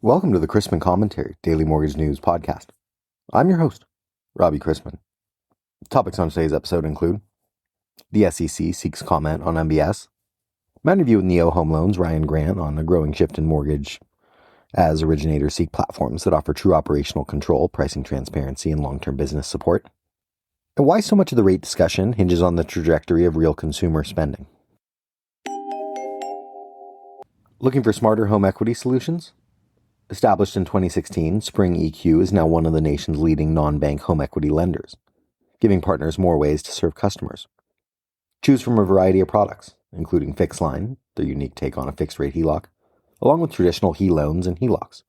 Welcome to the Chrisman Commentary, Daily Mortgage News Podcast. I'm your host, Robbie Chrisman. Topics on today's episode include the SEC seeks comment on MBS, my interview with Neo Home Loans' Ryan Grant on a growing shift in mortgage as originators seek platforms that offer true operational control, pricing transparency, and long-term business support, and why so much of the rate discussion hinges on the trajectory of real consumer spending. Looking for smarter home equity solutions? Established in 2016, Spring EQ is now one of the nation's leading non-bank home equity lenders, giving partners more ways to serve customers. Choose from a variety of products, including fixed line, their unique take on a fixed-rate HELOC, along with traditional HE-loans and HELOCs.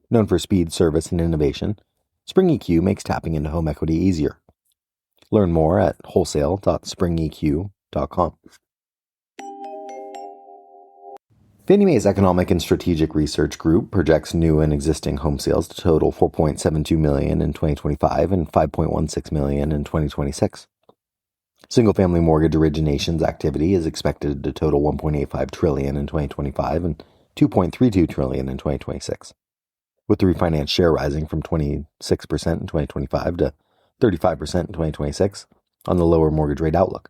Known for speed, service, and innovation, Spring EQ makes tapping into home equity easier. Learn more at wholesale.springeq.com. Fannie Mae's Economic and Strategic Research Group projects new and existing home sales to total 4.72 million in 2025 and 5.16 million in 2026. Single-family mortgage originations activity is expected to total 1.85 trillion in 2025 and 2.32 trillion in 2026, with the refinance share rising from 26% in 2025 to 35% in 2026 on the lower mortgage rate outlook.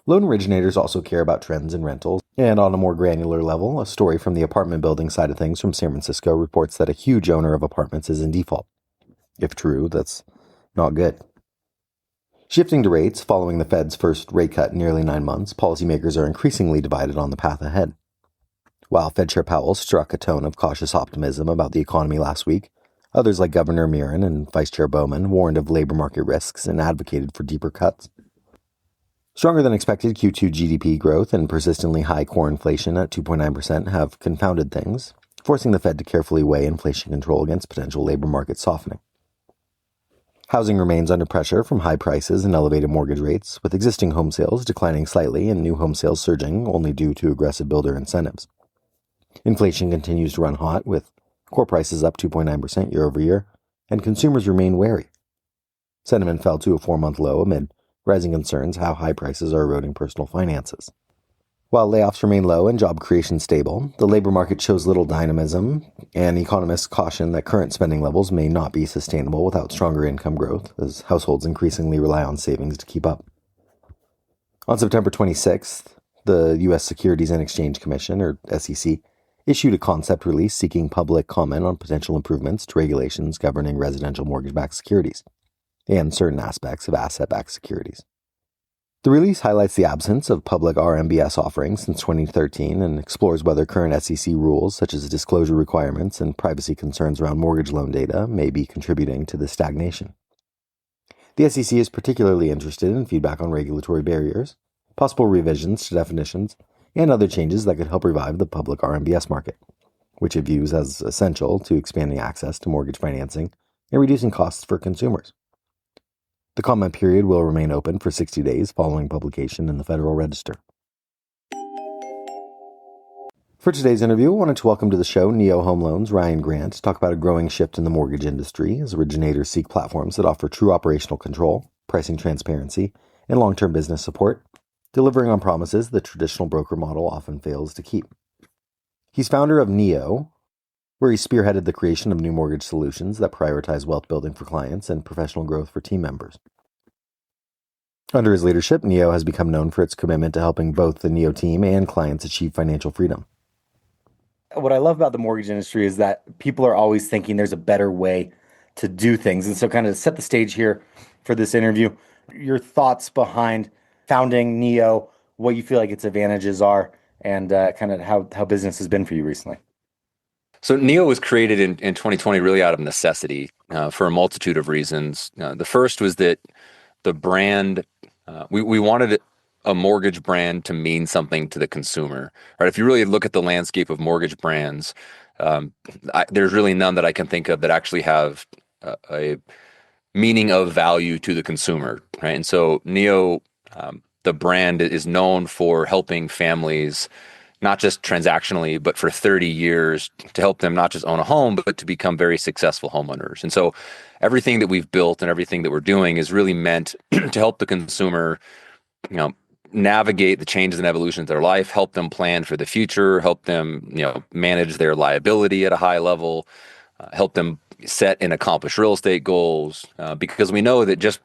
Loan originators also care about trends in rentals, and on a more granular level, a story from the apartment building side of things from San Francisco reports that a huge owner of apartments is in default. If true, that's not good. Shifting to rates, following the Fed's first rate cut in nearly 9 months, policymakers are increasingly divided on the path ahead. While Fed Chair Powell struck a tone of cautious optimism about the economy last week, others like Governor Murin and Vice Chair Bowman warned of labor market risks and advocated for deeper cuts. Stronger than expected Q2 GDP growth and persistently high core inflation at 2.9% have confounded things, forcing the Fed to carefully weigh inflation control against potential labor market softening. Housing remains under pressure from high prices and elevated mortgage rates, with existing home sales declining slightly and new home sales surging only due to aggressive builder incentives. Inflation continues to run hot, with core prices up 2.9% year over year, and consumers remain wary. Sentiment fell to a 4-month low amid rising concerns how high prices are eroding personal finances. While layoffs remain low and job creation stable, the labor market shows little dynamism, and economists caution that current spending levels may not be sustainable without stronger income growth, as households increasingly rely on savings to keep up. On September 26th, the U.S. Securities and Exchange Commission, or SEC, issued a concept release seeking public comment on potential improvements to regulations governing residential mortgage-backed securities and certain aspects of asset-backed securities. The release highlights the absence of public RMBS offerings since 2013 and explores whether current SEC rules, such as disclosure requirements and privacy concerns around mortgage loan data, may be contributing to this stagnation. The SEC is particularly interested in feedback on regulatory barriers, possible revisions to definitions, and other changes that could help revive the public RMBS market, which it views as essential to expanding access to mortgage financing and reducing costs for consumers. The comment period will remain open for 60 days following publication in the Federal Register. For today's interview, I wanted to welcome to the show Neo Home Loans' Ryan Grant to talk about a growing shift in the mortgage industry as originators seek platforms that offer true operational control, pricing transparency, and long-term business support, delivering on promises the traditional broker model often fails to keep. He's founder of Neo, where he spearheaded the creation of new mortgage solutions that prioritize wealth building for clients and professional growth for team members. Under his leadership, Neo has become known for its commitment to helping both the Neo team and clients achieve financial freedom. What I love about the mortgage industry is that people are always thinking there's a better way to do things. And so kind of to set the stage here for this interview, your thoughts behind founding Neo, what you feel like its advantages are, and kind of how business has been for you recently. So Neo was created in 2020 really out of necessity for a multitude of reasons. The first was that the brand, we wanted a mortgage brand to mean something to the consumer. Right? If you really look at the landscape of mortgage brands, there's really none that I can think of that actually have a meaning of value to the consumer. Right? And so Neo, the brand, is known for helping families not just transactionally, but for 30 years to help them not just own a home, but to become very successful homeowners. And so everything that we've built and everything that we're doing is really meant to help the consumer, navigate the changes and evolutions of their life, help them plan for the future, help them, manage their liability at a high level, help them set and accomplish real estate goals. Because we know that just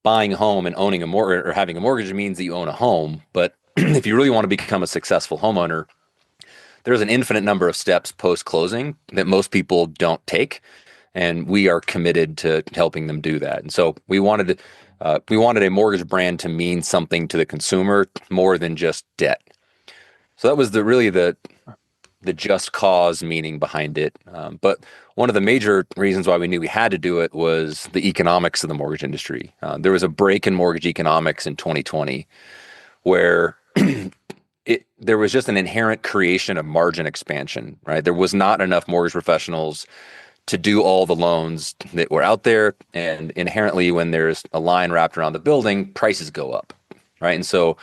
buying a home and owning a mortgage or having a mortgage means that you own a home. But if you really want to become a successful homeowner, there's an infinite number of steps post closing that most people don't take, and we are committed to helping them do that. And so we wanted a mortgage brand to mean something to the consumer more than just debt. So that was the just cause meaning behind it. But one of the major reasons why we knew we had to do it was the economics of the mortgage industry. There was a break in mortgage economics in 2020 where there was just an inherent creation of margin expansion, right? There was not enough mortgage professionals to do all the loans that were out there. And inherently, when there's a line wrapped around the building, prices go up, right? And so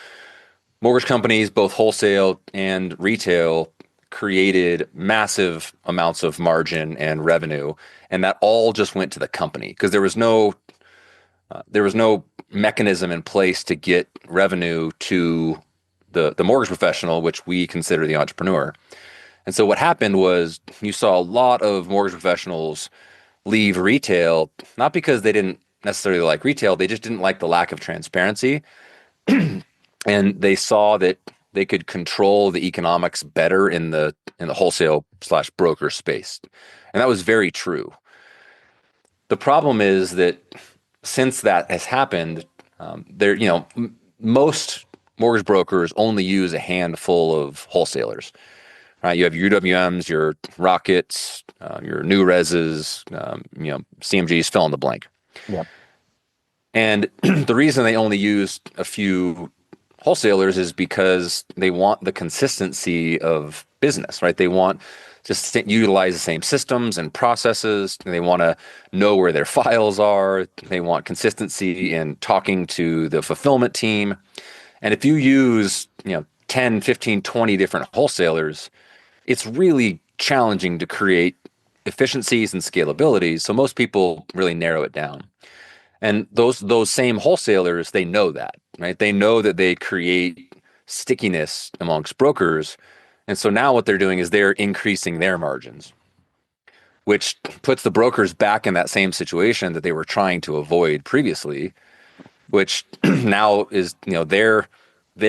mortgage companies, both wholesale and retail, created massive amounts of margin and revenue, and that all just went to the company because there was no mechanism in place to get revenue to the mortgage professional, which we consider the entrepreneur. And so what happened was you saw a lot of mortgage professionals leave retail, not because they didn't necessarily like retail, they just didn't like the lack of transparency. And they saw that they could control the economics better in the wholesale slash broker space. And that was very true. The problem is that since that has happened, most mortgage brokers only use a handful of wholesalers. Right? You have your UWMs, your Rockets, your New Reses, CMGs, fill in the blank. Yep. And the reason they only use a few wholesalers is because they want the consistency of business, right? They want to utilize the same systems and processes. They want to know where their files are. They want consistency in talking to the fulfillment team. And if you use, 10, 15, 20 different wholesalers, it's really challenging to create efficiencies and scalability. So most people really narrow it down. And those same wholesalers, they know that, right? They know that they create stickiness amongst brokers. And so now what they're doing is they're increasing their margins, which puts the brokers back in that same situation that they were trying to avoid previously, which now is, they're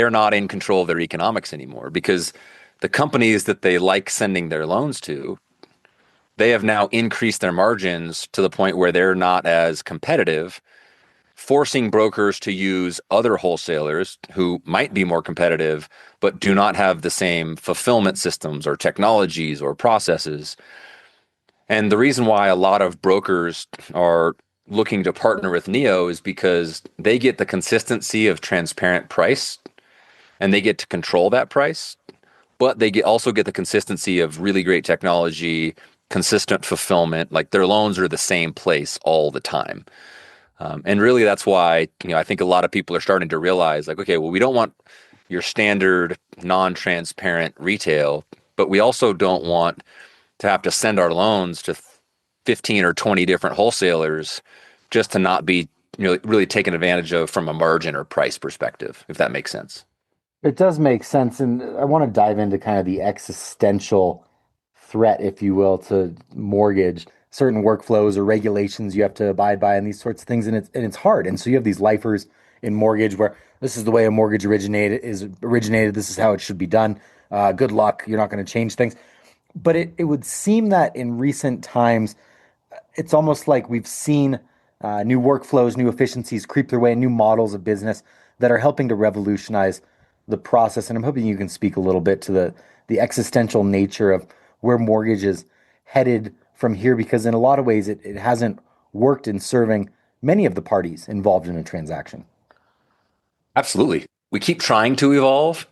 not in control of their economics anymore because the companies that they like sending their loans to, they have now increased their margins to the point where they're not as competitive, forcing brokers to use other wholesalers who might be more competitive, but do not have the same fulfillment systems or technologies or processes. And the reason why a lot of brokers are looking to partner with Neo is because they get the consistency of transparent price and they get to control that price, but they also get the consistency of really great technology, consistent fulfillment. Like their loans are the same place all the time. And really that's why, I think a lot of people are starting to realize like, okay, well, we don't want your standard non-transparent retail, but we also don't want to have to send our loans to 15 or 20 different wholesalers just to not be, really taken advantage of from a margin or price perspective, if that makes sense. It does make sense. And I want to dive into kind of the existential threat, if you will, to mortgage, certain workflows or regulations you have to abide by and these sorts of things. And it's hard. And so you have these lifers in mortgage where this is the way a mortgage originated. This is how it should be done. Good luck. You're not going to change things. But it would seem that in recent times, it's almost like we've seen new workflows, new efficiencies creep their way, new models of business that are helping to revolutionize the process. And I'm hoping you can speak a little bit to the existential nature of where mortgage is headed from here, because in a lot of ways it hasn't worked in serving many of the parties involved in a transaction. Absolutely. We keep trying to evolve,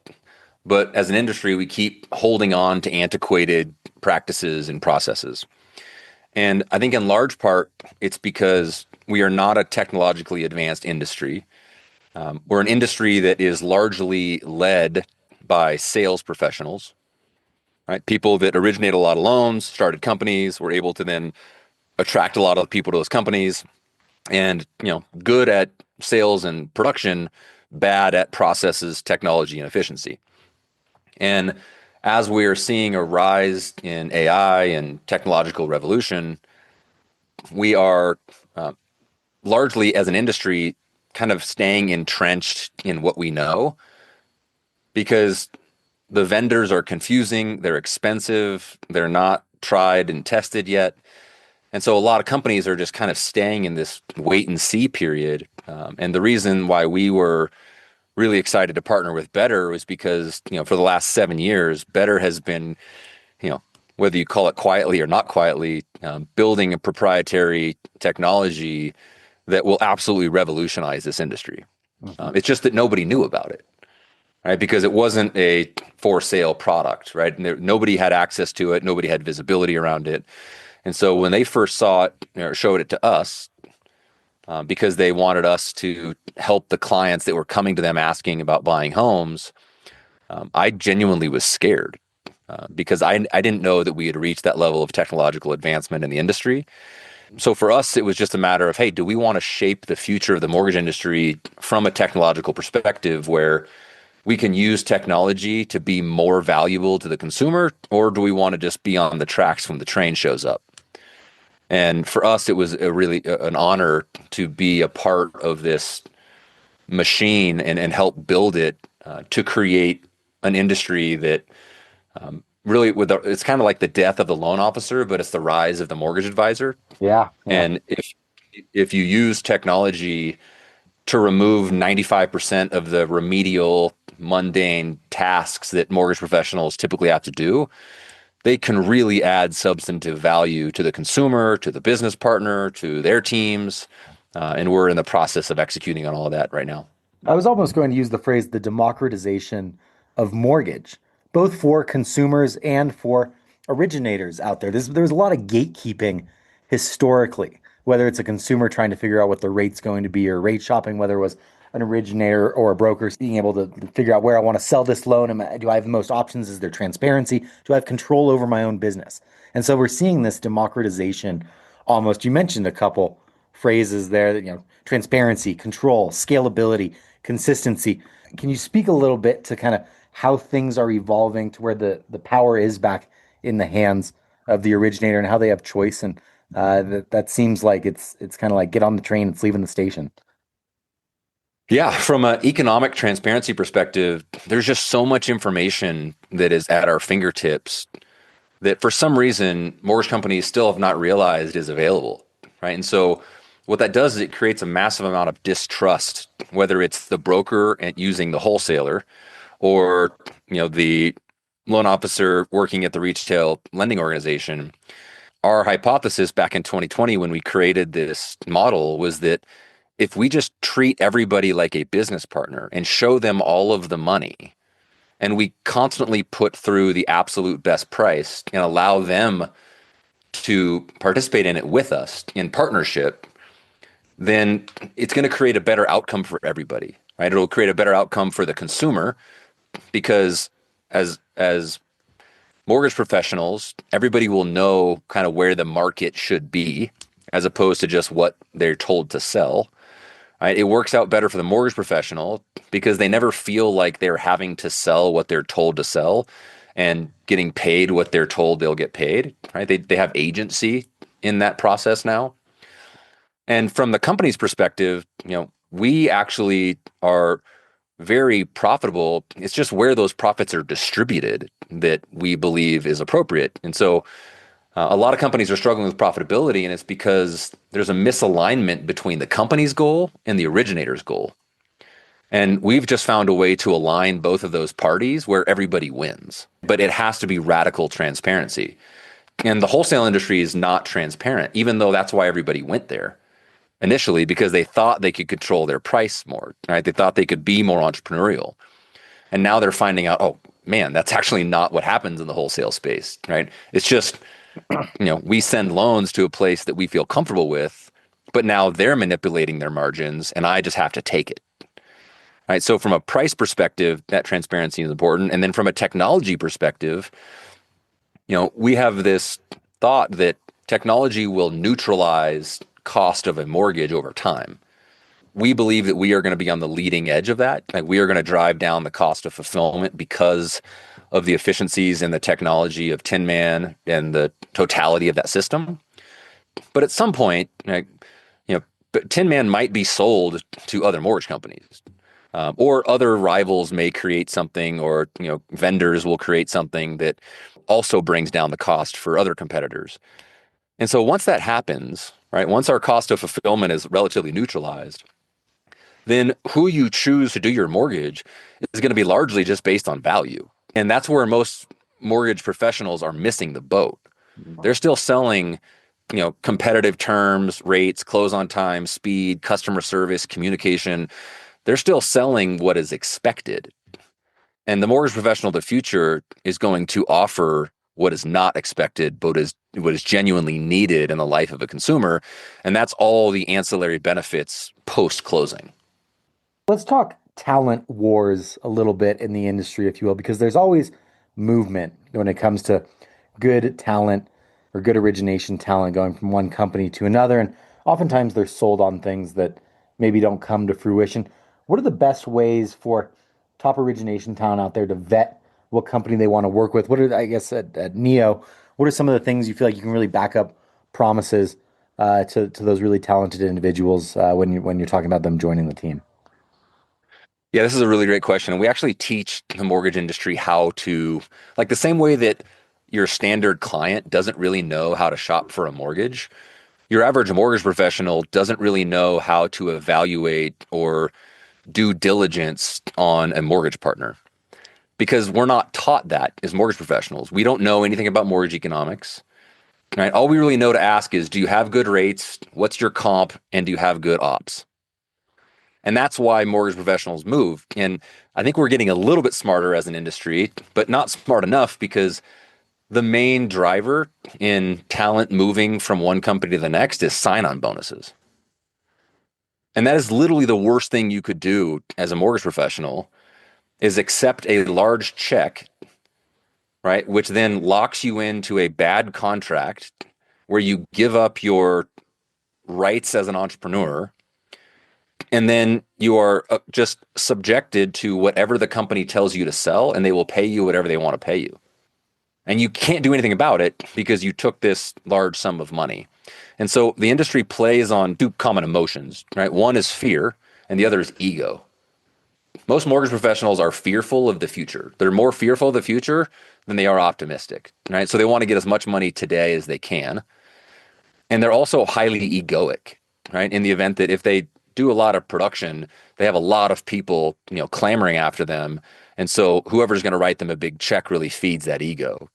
but as an industry, we keep holding on to antiquated practices and processes. And I think in large part, it's because we are not a technologically advanced industry. We're an industry that is largely led by sales professionals, right? People that originate a lot of loans, started companies, were able to then attract a lot of people to those companies, and good at sales and production, bad at processes, technology, and efficiency. And as we are seeing a rise in AI and technological revolution, we are largely, as an industry, kind of staying entrenched in what we know because the vendors are confusing, they're expensive, they're not tried and tested yet. And so a lot of companies are just kind of staying in this wait and see period. And the reason why we were really excited to partner with Better was because, for the last 7 years, Better has been, whether you call it quietly or not quietly, building a proprietary technology that will absolutely revolutionize this industry. It's just that nobody knew about it, right? Because it wasn't a for sale product, right? And nobody had access to it. Nobody had visibility around it. And so when they first saw it or showed it to us, because they wanted us to help the clients that were coming to them asking about buying homes, I genuinely was scared because I didn't know that we had reached that level of technological advancement in the industry. So for us, it was just a matter of, hey, do we want to shape the future of the mortgage industry from a technological perspective where we can use technology to be more valuable to the consumer, or do we want to just be on the tracks when the train shows up? And for us, it was an honor to be a part of this machine and help build it to create an industry that really, it's kind of like the death of the loan officer, but it's the rise of the mortgage advisor. Yeah, yeah. And if you use technology to remove 95% of the remedial, mundane tasks that mortgage professionals typically have to do, they can really add substantive value to the consumer, to the business partner, to their teams. And we're in the process of executing on all of that right now. I was almost going to use the phrase the democratization of mortgage, both for consumers and for originators out there. There's a lot of gatekeeping historically, whether it's a consumer trying to figure out what the rate's going to be or rate shopping, whether it was an originator or a broker being able to figure out where I want to sell this loan. Do I have the most options? Is there transparency? Do I have control over my own business? And so we're seeing this democratization almost. You mentioned a couple phrases there that, transparency, control, scalability, consistency. Can you speak a little bit to kind of how things are evolving to where the power is back in the hands of the originator and how they have choice? And that seems like it's kind of like get on the train, it's leaving the station. Yeah, from an economic transparency perspective, there's just so much information that is at our fingertips that for some reason mortgage companies still have not realized is available, right? And so what that does is it creates a massive amount of distrust, whether it's the broker and using the wholesaler or the loan officer working at the retail lending organization. Our hypothesis back in 2020 when we created this model was that if we just treat everybody like a business partner and show them all of the money, and we constantly put through the absolute best price and allow them to participate in it with us in partnership, then it's going to create a better outcome for everybody, right? It'll create a better outcome for the consumer because as mortgage professionals, everybody will know kind of where the market should be as opposed to just what they're told to sell. Right? It works out better for the mortgage professional because they never feel like they're having to sell what they're told to sell and getting paid what they're told they'll get paid. Right? They have agency in that process now. And from the company's perspective, we actually are very profitable. It's just where those profits are distributed that we believe is appropriate. And so a lot of companies are struggling with profitability, and it's because there's a misalignment between the company's goal and the originator's goal. And we've just found a way to align both of those parties where everybody wins. But it has to be radical transparency. And the wholesale industry is not transparent, even though that's why everybody went there initially, because they thought they could control their price more, right? They thought they could be more entrepreneurial. And now they're finding out, oh man, that's actually not what happens in the wholesale space, right? It's just, we send loans to a place that we feel comfortable with, but now they're manipulating their margins and I just have to take it. Right. So from a price perspective, that transparency is important. And then from a technology perspective, we have this thought that technology will neutralize cost of a mortgage over time. we believe that we are going to be on the leading edge of that. Like we are going to drive down the cost of fulfillment because of the efficiencies and the technology of Tin Man and the totality of that system. But at some point, like, but Tin Man might be sold to other mortgage companies, or other rivals may create something, or vendors will create something that also brings down the cost for other competitors. And so once that happens, right, once our cost of fulfillment is relatively neutralized, then who you choose to do your mortgage is going to be largely just based on value. And that's where most mortgage professionals are missing the boat. They're still selling, competitive terms, rates, close on time, speed, customer service, communication. They're still selling what is expected. And the mortgage professional of the future is going to offer what is not expected, but what is genuinely needed in the life of a consumer. And that's all the ancillary benefits post-closing. Let's talk talent wars a little bit in the industry, if you will, because there's always movement when it comes to good talent or good origination talent going from one company to another. And oftentimes they're sold on things that maybe don't come to fruition. What are the best ways for top origination talent out there to vet what company they want to work with? What are, I guess, at Neo, what are some of the things you feel like you can really back up promises to those really talented individuals when you're talking about them joining the team? Yeah, this is a really great question. And we actually teach the mortgage industry how to, like the same way that your standard client doesn't really know how to shop for a mortgage, your average mortgage professional doesn't really know how to evaluate or due diligence on a mortgage partner, because we're not taught that as mortgage professionals. We don't know anything about mortgage economics, right? All we really know to ask is, do you have good rates? What's your comp? And do you have good ops? And that's why mortgage professionals move. And I think we're getting a little bit smarter as an industry, but not smart enough, because the main driver in talent moving from one company to the next is sign-on bonuses. And that is literally the worst thing you could do as a mortgage professional, is accept a large check, right? Which then locks you into a bad contract where you give up your rights as an entrepreneur. And then you are just subjected to whatever the company tells you to sell, and they will pay you whatever they want to pay you. And you can't do anything about it because you took this large sum of money. And so the industry plays on two common emotions, right? One is fear, and the other is ego. Most mortgage professionals are fearful of the future. They're more fearful of the future than they are optimistic, right? So they want to get as much money today as they can. And they're also highly egoic, right? In the event that if they do a lot of production, they have a lot of people, clamoring after them. And so whoever's going to write them a big check really feeds that ego.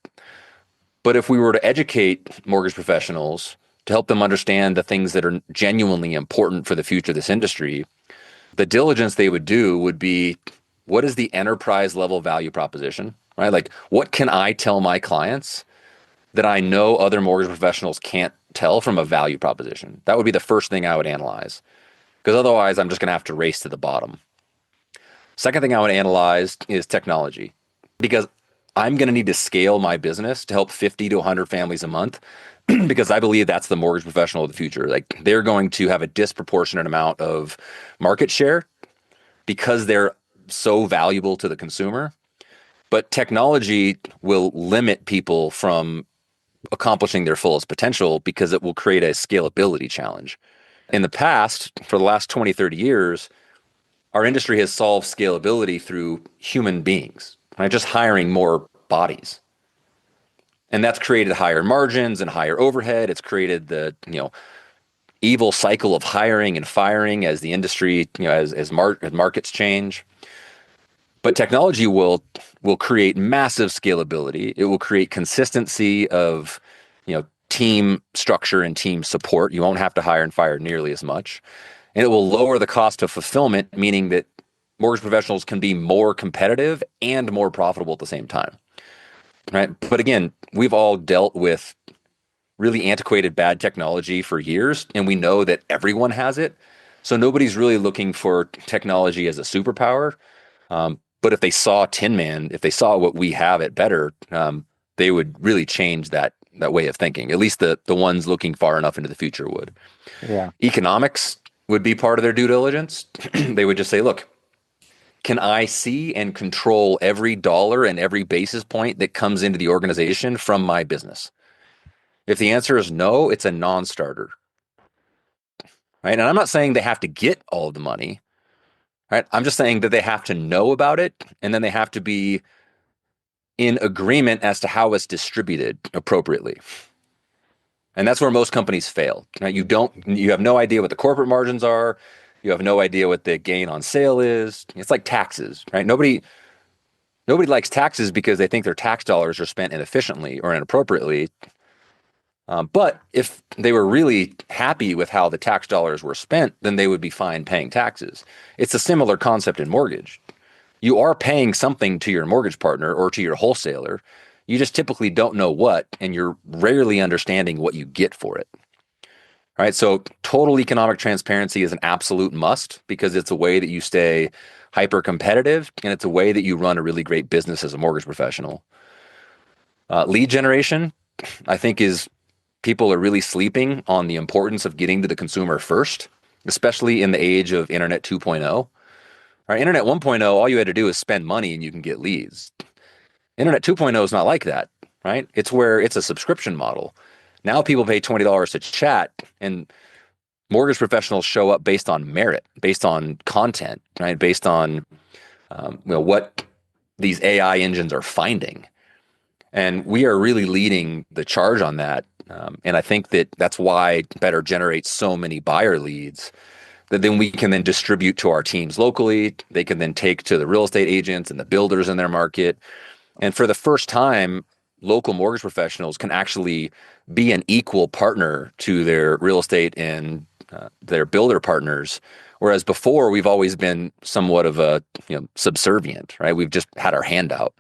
But if we were to educate mortgage professionals to help them understand the things that are genuinely important for the future of this industry, the diligence they would do would be, what is the enterprise level value proposition, right? Like, what can I tell my clients that I know other mortgage professionals can't tell from a value proposition? That would be the first thing I would analyze, because otherwise I'm just going to have to race to the bottom. Second thing I would analyze is technology, because I'm going to need to scale my business to help 50 to 100 families a month, because I believe that's the mortgage professional of the future. Like, they're going to have a disproportionate amount of market share because they're so valuable to the consumer. But technology will limit people from accomplishing their fullest potential because it will create a scalability challenge. In the past, for the last 20, 30 years, our industry has solved scalability through human beings, right? Just hiring more bodies. And that's created higher margins and higher overhead. It's created the, evil cycle of hiring and firing as the industry, as markets change. But technology will create massive scalability. It will create consistency of, team structure and team support. You won't have to hire and fire nearly as much. And it will lower the cost of fulfillment, meaning that mortgage professionals can be more competitive and more profitable at the same time, right? But again, we've all dealt with really antiquated bad technology for years, and we know that everyone has it. So nobody's really looking for technology as a superpower. But if they saw Tin Man, if they saw what we have it better, they would really change that way of thinking. At least the ones looking far enough into the future would. Yeah. Economics. would be part of their due diligence. They would just say, look, can I see and control every dollar and every basis point that comes into the organization from my business? If the answer is no, it's a non-starter, right? And I'm not saying they have to get all of the money, right? I'm just saying that they have to know about it, and then they have to be in agreement as to how it's distributed appropriately. And that's where most companies fail. Right? You have no idea what the corporate margins are. You have no idea what the gain on sale is. It's like taxes, right? Nobody likes taxes because they think their tax dollars are spent inefficiently or inappropriately. But if they were really happy with how the tax dollars were spent, then they would be fine paying taxes. It's a similar concept in mortgage. You are paying something to your mortgage partner or to your wholesaler. You just typically don't know what, and you're rarely understanding what you get for it. All right. So total economic transparency is an absolute must because it's a way that you stay hyper competitive and it's a way that you run a really great business as a mortgage professional. Lead generation, I think, is people are really sleeping on the importance of getting to the consumer first, especially in the age of Internet 2.0. All right, Internet 1.0, all you had to do is spend money and you can get leads. Internet 2.0 is not like that, right? It's where it's a subscription model. Now people pay $20 to chat, and mortgage professionals show up based on merit, based on content, right? Based on what these AI engines are finding. And we are really leading the charge on that. And I think that that's why Better generates so many buyer leads that then we can then distribute to our teams locally. They can then take to the real estate agents and the builders in their market. And for the first time, local mortgage professionals can actually be an equal partner to their real estate and their builder partners. Whereas before, we've always been somewhat of a subservient, right? We've just had our hand out.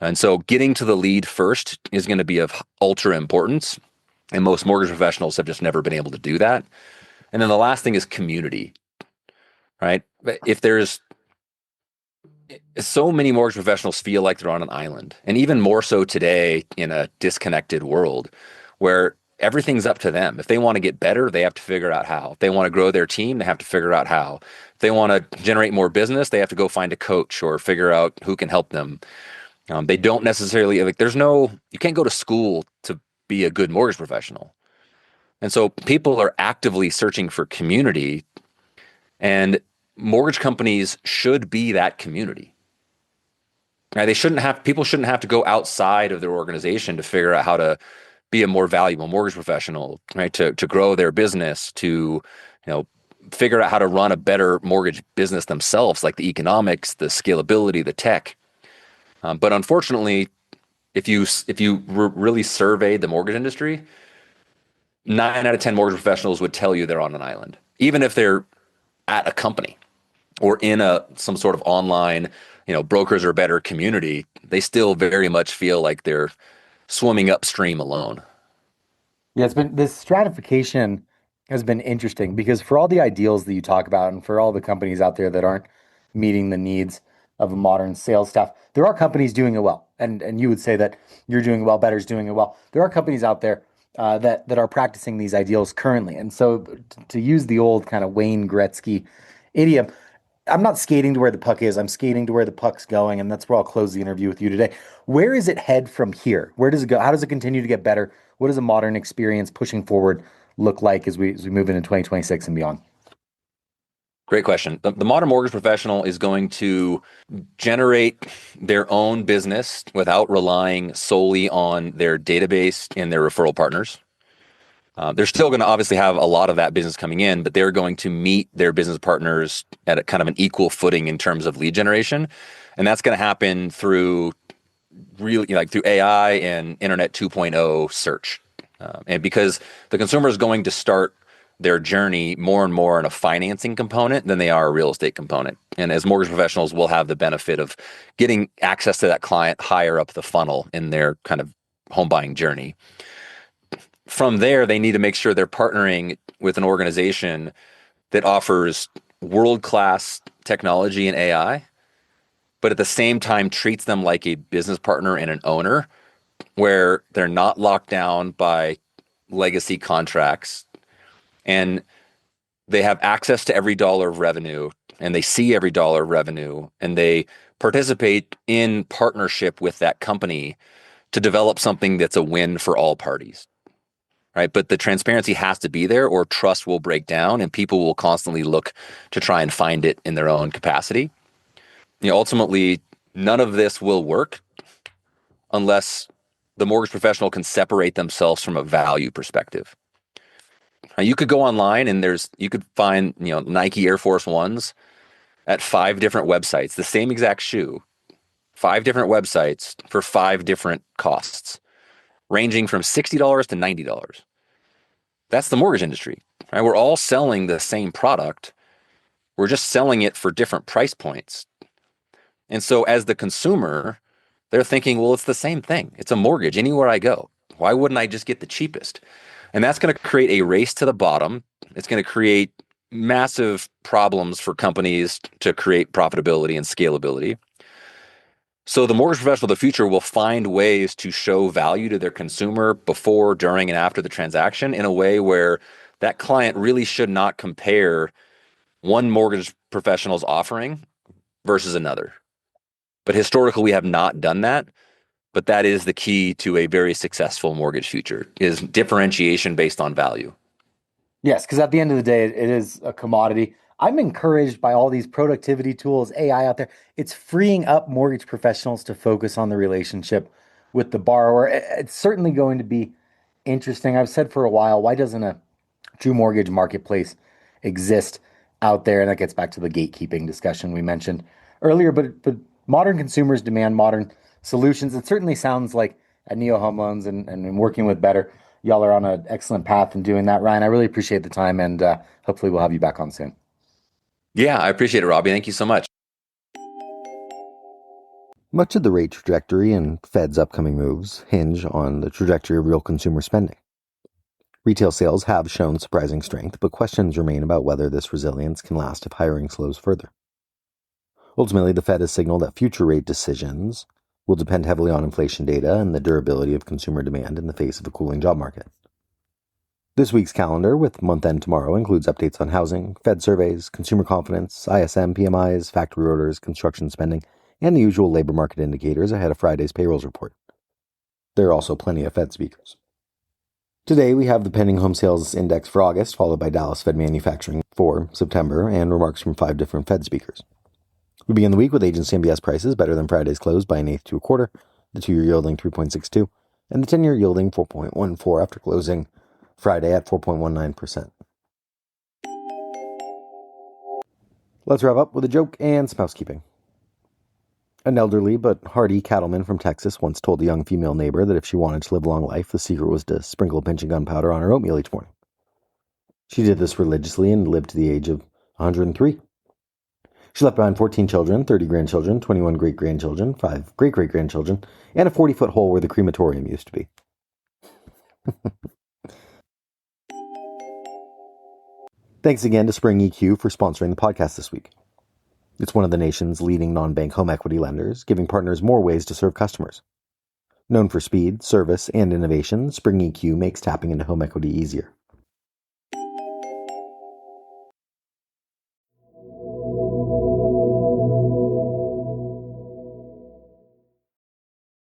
And so getting to the lead first is going to be of ultra importance. And most mortgage professionals have just never been able to do that. And then the last thing is community, right? If there's so many mortgage professionals feel like they're on an island, and even more so today in a disconnected world where everything's up to them. If they want to get better, they have to figure out how. If they want to grow their team, they have to figure out how. If they want to generate more business, they have to go find a coach or figure out who can help them. They don't necessarily you can't go to school to be a good mortgage professional. And so people are actively searching for community, and mortgage companies should be that community. Right? People shouldn't have to go outside of their organization to figure out how to be a more valuable mortgage professional, right? To grow their business, to figure out how to run a better mortgage business themselves, like the economics, the scalability, the tech. But unfortunately, if you really surveyed the mortgage industry, 9 out of 10 mortgage professionals would tell you they're on an island, even if they're at a company or in some sort of online, brokers are better community. They still very much feel like they're swimming upstream alone. Yeah, this stratification has been interesting because for all the ideals that you talk about and for all the companies out there that aren't meeting the needs of a modern sales staff, there are companies doing it well. And you would say that you're doing it well, Better's doing it well. There are companies out there that are practicing these ideals currently. And so to use the old kind of Wayne Gretzky idiom, I'm not skating to where the puck is. I'm skating to where the puck's going, and that's where I'll close the interview with you today. Where is it head from here? Where does it go? How does it continue to get better? What does a modern experience pushing forward look like as we move into 2026 and beyond? Great question. The modern mortgage professional is going to generate their own business without relying solely on their database and their referral partners. They're still going to obviously have a lot of that business coming in, but they're going to meet their business partners at a kind of an equal footing in terms of lead generation. And that's going to happen through really through AI and Internet 2.0 search. And because the consumer is going to start their journey more and more in a financing component than they are a real estate component. And as mortgage professionals, we'll have the benefit of getting access to that client higher up the funnel in their kind of home buying journey. From there, they need to make sure they're partnering with an organization that offers world-class technology and AI, but at the same time treats them like a business partner and an owner, where they're not locked down by legacy contracts. And they have access to every dollar of revenue and they see every dollar of revenue and they participate in partnership with that company to develop something that's a win for all parties. Right. But the transparency has to be there or trust will break down and people will constantly look to try and find it in their own capacity. Ultimately, none of this will work unless the mortgage professional can separate themselves from a value perspective. Now, you could go online and you could find, Nike Air Force Ones at 5 different websites, the same exact shoe, 5 different websites for 5 different costs, ranging from $60 to $90. That's the mortgage industry, right? We're all selling the same product. We're just selling it for different price points. And so as the consumer, they're thinking, well, it's the same thing. It's a mortgage anywhere I go. Why wouldn't I just get the cheapest? And that's going to create a race to the bottom. It's going to create massive problems for companies to create profitability and scalability. So the mortgage professional of the future will find ways to show value to their consumer before, during, and after the transaction in a way where that client really should not compare one mortgage professional's offering versus another. But historically, we have not done that. But that is the key to a very successful mortgage future, is differentiation based on value. Yes, because at the end of the day, it is a commodity. I'm encouraged by all these productivity tools, AI out there. It's freeing up mortgage professionals to focus on the relationship with the borrower. It's certainly going to be interesting. I've said for a while, why doesn't a true mortgage marketplace exist out there? And that gets back to the gatekeeping discussion we mentioned earlier. But modern consumers demand modern solutions. It certainly sounds like at Neo Home Loans and working with Better, y'all are on an excellent path in doing that, Ryan. I really appreciate the time, and hopefully we'll have you back on soon. Yeah, I appreciate it, Robbie. Thank you so much. Much of the rate trajectory and Fed's upcoming moves hinge on the trajectory of real consumer spending. Retail sales have shown surprising strength, but questions remain about whether this resilience can last if hiring slows further. Ultimately, the Fed has signaled that future rate decisions will depend heavily on inflation data and the durability of consumer demand in the face of a cooling job market. This week's calendar, with month-end tomorrow, includes updates on housing, Fed surveys, consumer confidence, ISM PMIs, factory orders, construction spending, and the usual labor market indicators ahead of Friday's payrolls report. There are also plenty of Fed speakers. Today, we have the pending home sales index for August, followed by Dallas Fed manufacturing for September, and remarks from 5 different Fed speakers. We begin the week with agency MBS prices better than Friday's close by 1/8 to 1/4, the 2-year yielding 3.62, and the 10-year yielding 4.14 after closing Friday at 4.19%. Let's wrap up with a joke and some housekeeping. An elderly but hardy cattleman from Texas once told a young female neighbor that if she wanted to live a long life, the secret was to sprinkle a pinch of gunpowder on her oatmeal each morning. She did this religiously and lived to the age of 103. She left behind 14 children, 30 grandchildren, 21 great-grandchildren, 5 great-great-grandchildren, and a 40-foot hole where the crematorium used to be. Thanks again to Spring EQ for sponsoring the podcast this week. It's one of the nation's leading non-bank home equity lenders, giving partners more ways to serve customers. Known for speed, service, and innovation, Spring EQ makes tapping into home equity easier.